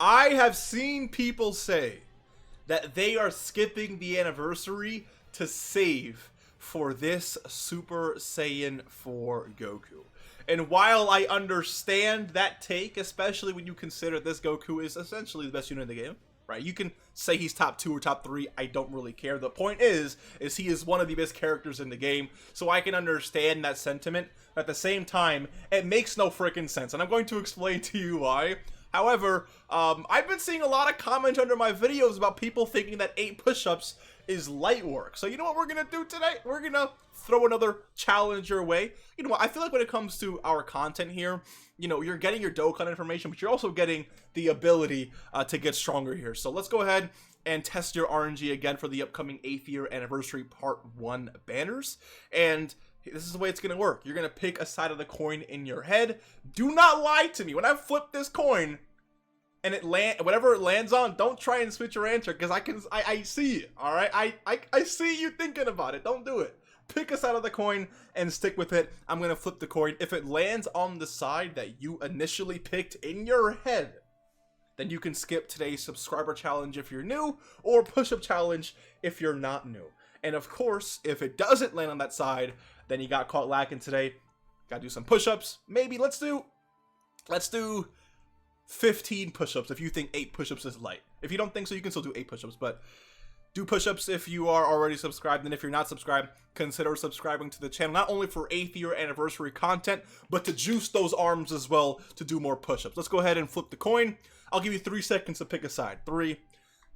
I have seen people say that they are skipping the anniversary to save for this Super Saiyan 4 Goku. And while I understand that take, especially when you consider this Goku is essentially the best unit in the game, right? You can say he's top 2 or top 3, I don't really care. The point is he is one of the best characters in the game, so I can understand that sentiment. At the same time, it makes no freaking sense, and I'm going to explain to you why. However, I've been seeing a lot of comments under my videos about people thinking that 8 push-ups is light work. So you know what we're gonna do today? We're gonna throw another challenge your way. You know what, I feel like when it comes to our content here, you know, you're getting your Dokkan information, but you're also getting the ability to get stronger here. So let's go ahead and test your RNG again for the upcoming 8th year anniversary part 1 banners. And this is the way it's gonna work. You're gonna pick a side of the coin in your head. Do not lie to me. When I flip this coin and whatever it lands on, don't try and switch your answer, because I see it. All right, I see you thinking about it. Don't do it. Pick a side of the coin and stick with it. I'm gonna flip the coin. If it lands on the side that you initially picked in your head, then you can skip today's subscriber challenge if you're new, or push-up challenge if you're not new. And of course, if it doesn't land on that side, then you got caught lacking today. Gotta do some push-ups. Maybe let's do 15 push-ups if you think 8 push-ups is light. If you don't think so, you can still do 8 push-ups, but do push-ups if you are already subscribed, and if you're not subscribed, consider subscribing to the channel, not only for 8th year anniversary content, but to juice those arms as well to do more push-ups. Let's go ahead and flip the coin. I'll give you 3 seconds to pick a side. 3,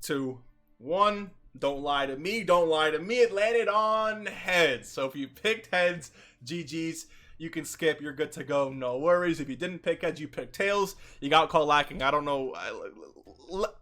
2, 1. Don't lie to me. Don't lie to me. It landed on heads. So if you picked heads, GG's. You can skip. You're good to go. No worries. If you didn't pick heads, you picked tails. You got caught lacking. I don't know.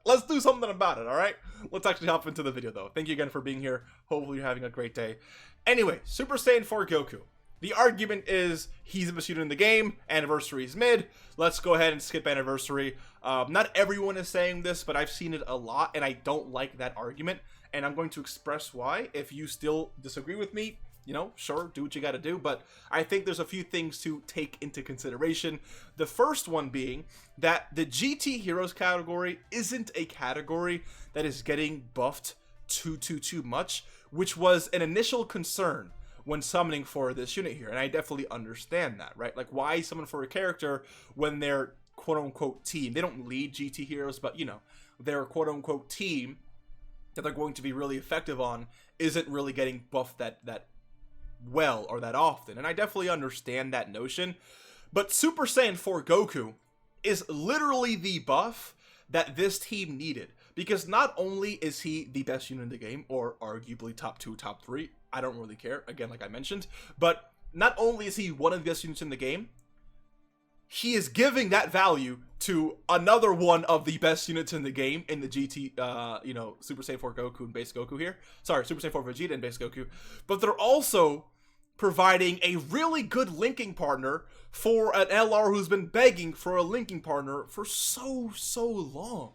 Let's do something about it, all right? Let's actually hop into the video, though. Thank you again for being here. Hopefully you're having a great day. Anyway, Super Saiyan 4 Goku. The argument is he's the best unit in the game. Anniversary is mid. Let's go ahead and skip anniversary. Not everyone is saying this, but I've seen it a lot, and I don't like that argument. And I'm going to express why. If you still disagree with me, you know, sure, do what you got to do. But I think there's a few things to take into consideration. The first one being that the GT Heroes category isn't a category that is getting buffed too much, which was an initial concern when summoning for this unit here. And I definitely understand that, right? Like, why summon for a character when they're quote-unquote team? They don't lead GT Heroes, but, you know, their quote-unquote team that they're going to be really effective on isn't really getting buffed that well or that often. And I definitely understand that notion. But Super Saiyan 4 Goku is literally the buff that this team needed. Because not only is he the best unit in the game, or arguably top 2, top 3, I don't really care, again, like I mentioned, but not only is he one of the best units in the game, he is giving that value to another one of the best units in the game in the GT, you know, Super Saiyan 4 Goku and Base Goku here. Sorry, Super Saiyan 4 Vegeta and Base Goku. But they're also providing a really good linking partner for an LR who's been begging for a linking partner for so long.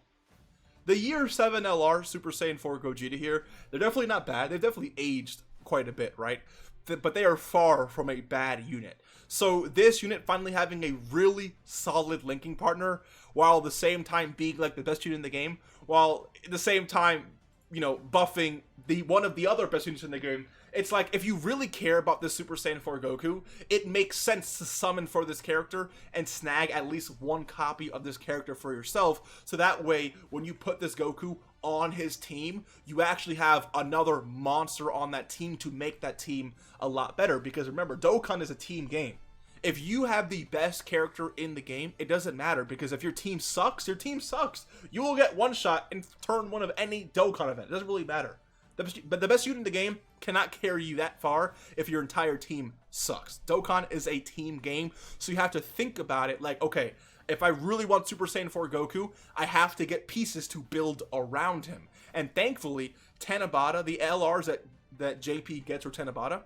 The Year 7 LR, Super Saiyan 4 Gogeta here, they're definitely not bad. They've definitely aged quite a bit, right? But they are far from a bad unit. So this unit finally having a really solid linking partner, while at the same time being like the best unit in the game, while at the same time, you know, buffing one of the other best units in the game. It's like, if you really care about this Super Saiyan 4 Goku, it makes sense to summon for this character and snag at least one copy of this character for yourself. So that way, when you put this Goku on his team, you actually have another monster on that team to make that team a lot better. Because remember, Dokkan is a team game. If you have the best character in the game, it doesn't matter, because if your team sucks, your team sucks. You will get one shot in turn 1 of any Dokkan event. It doesn't really matter. But the best unit in the game cannot carry you that far if your entire team sucks. Dokkan is a team game, so you have to think about it like, okay, if I really want Super Saiyan 4 Goku, I have to get pieces to build around him. And thankfully, Tanabata, the LRs that JP gets, or Tanabata,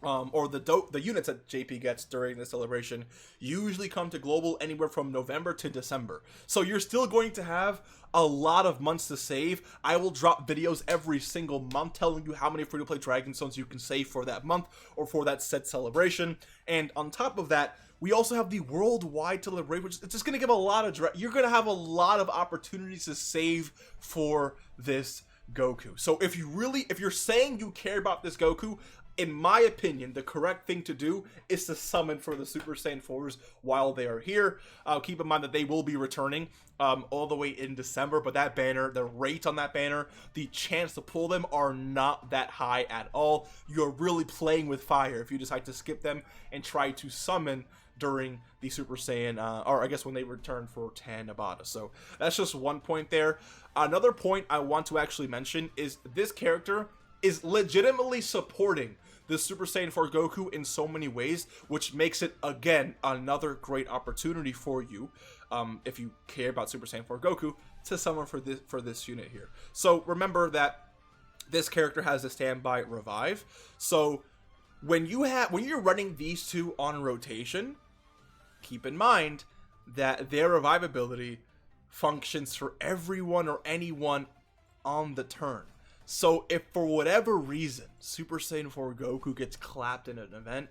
or the units that JP gets during the celebration, usually come to global anywhere from November to December. So you're still going to have a lot of months to save. I will drop videos every single month telling you how many free-to-play Dragon Stones you can save for that month or for that set celebration. And on top of that, We also have the worldwide celebration, which is just going to give a lot of you're going to have a lot of opportunities to save for this Goku. So if you're saying you care about this Goku, in my opinion, the correct thing to do is to summon for the Super Saiyan 4s while they are here. Keep in mind that they will be returning all the way in December, but that banner, the rate on that banner, the chance to pull them are not that high at all. You're really playing with fire if you decide to skip them and try to summon during the Super Saiyan, or I guess when they return for 10 Abada. So that's just one point there. Another point I want to actually mention is this character is legitimately supporting the Super Saiyan 4 Goku in so many ways, which makes it, again, another great opportunity for you, if you care about Super Saiyan 4 Goku, to summon for this unit here. So remember that this character has a standby revive. So when you're running these two on rotation, keep in mind that their revive ability functions for everyone or anyone on the turn. So if for whatever reason Super Saiyan 4 Goku gets clapped in an event,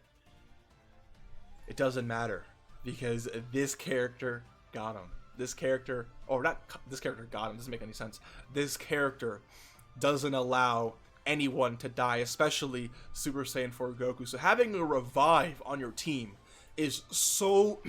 it doesn't matter, because this character got him. This character, or not this character got him, doesn't make any sense. This character doesn't allow anyone to die, especially Super Saiyan 4 Goku. So having a revive on your team is so...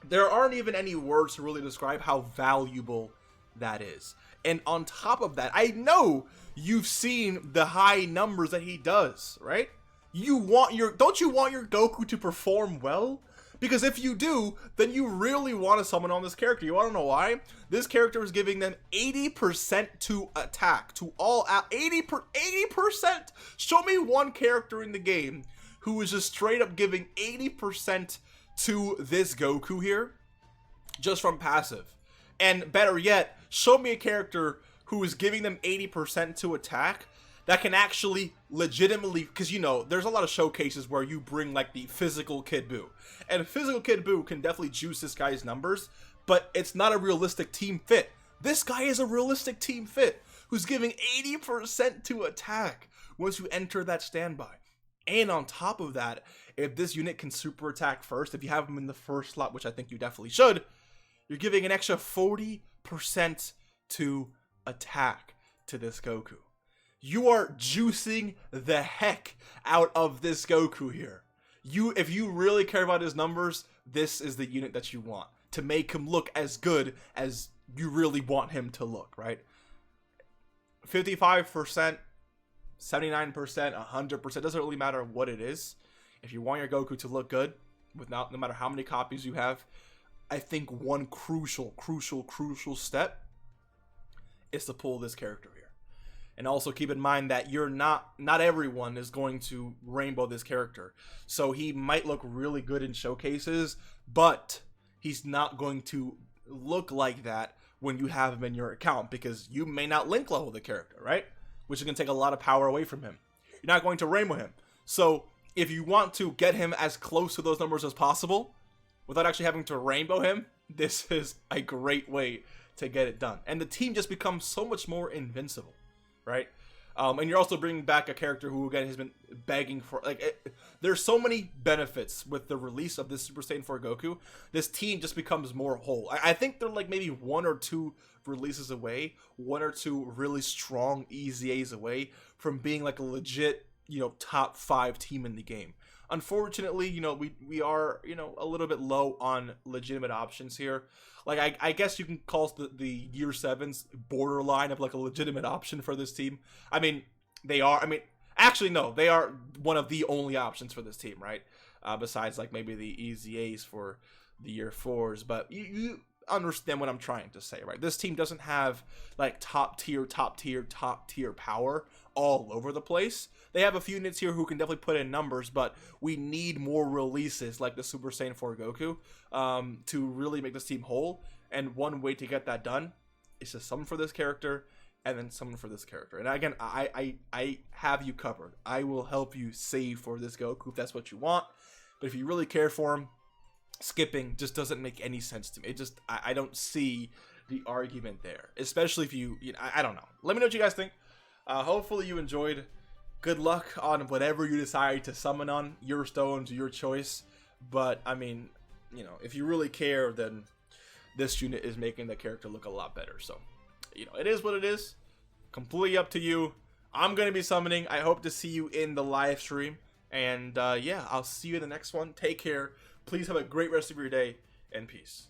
there aren't even any words to really describe how valuable that is. And on top of that, I know you've seen the high numbers that he does, right? Don't you want your Goku to perform well? Because if you do, then you really want to summon on this character. You want to know why? This character is giving them 80% to attack, to all out 80%. Show me one character in the game who is just straight up giving 80% to this Goku here, just from passive. And better yet, show me a character who is giving them 80% to attack that can actually legitimately, because you know, there's a lot of showcases where you bring like the physical Kid Buu. And physical Kid Buu can definitely juice this guy's numbers, but it's not a realistic team fit. This guy is a realistic team fit who's giving 80% to attack once you enter that standby. And on top of that, if this unit can super attack first, if you have him in the first slot, which I think you definitely should, you're giving an extra 40% to attack to this Goku. You are juicing the heck out of this Goku here. If you really care about his numbers, this is the unit that you want to make him look as good as you really want him to look, right? 55%, 79%, 100%, doesn't really matter what it is. If you want your Goku to look good, no matter how many copies you have, I think one crucial step is to pull this character here. And also keep in mind that not everyone is going to rainbow this character. So he might look really good in showcases, but he's not going to look like that when you have him in your account, because you may not link level the character, right? Which is going to take a lot of power away from him. You're not going to rainbow him. So if you want to get him as close to those numbers as possible without actually having to rainbow him, this is a great way to get it done. And the team just becomes so much more invincible, right? And you're also bringing back a character who, again, has been begging for, there's so many benefits with the release of this Super Saiyan 4 Goku. This team just becomes more whole. I think they're like maybe 1 or 2 releases away, 1 or 2 really strong EZAs away from being like a legit, top 5 team in the game. Unfortunately, we are, a little bit low on legitimate options here. Like, I guess you can call the Year 7s borderline of like a legitimate option for this team. I mean, they are. I mean, actually, no, they are one of the only options for this team, right? Besides like maybe the EZAs for the Year 4s. But you understand what I'm trying to say, right? This team doesn't have like top tier power all over the place. They have a few units here who can definitely put in numbers, but we need more releases like the Super Saiyan 4 Goku to really make this team whole. And one way to get that done is to summon for this character and then summon for this character. And again, I have you covered. I will help you save for this Goku if that's what you want. But if you really care for him, skipping just doesn't make any sense to me. I don't see the argument there, especially if I don't know. Let me know what you guys think. Hopefully you enjoyed. Good luck on whatever you decide to summon on. Your stones, your choice. But I mean, you know, if you really care, then this unit is making the character look a lot better. So, you know, it is what it is. Completely up to you. I'm gonna be summoning. I hope to see you in the live stream. And yeah, I'll see you in the next one. Take care. Please have a great rest of your day, and peace.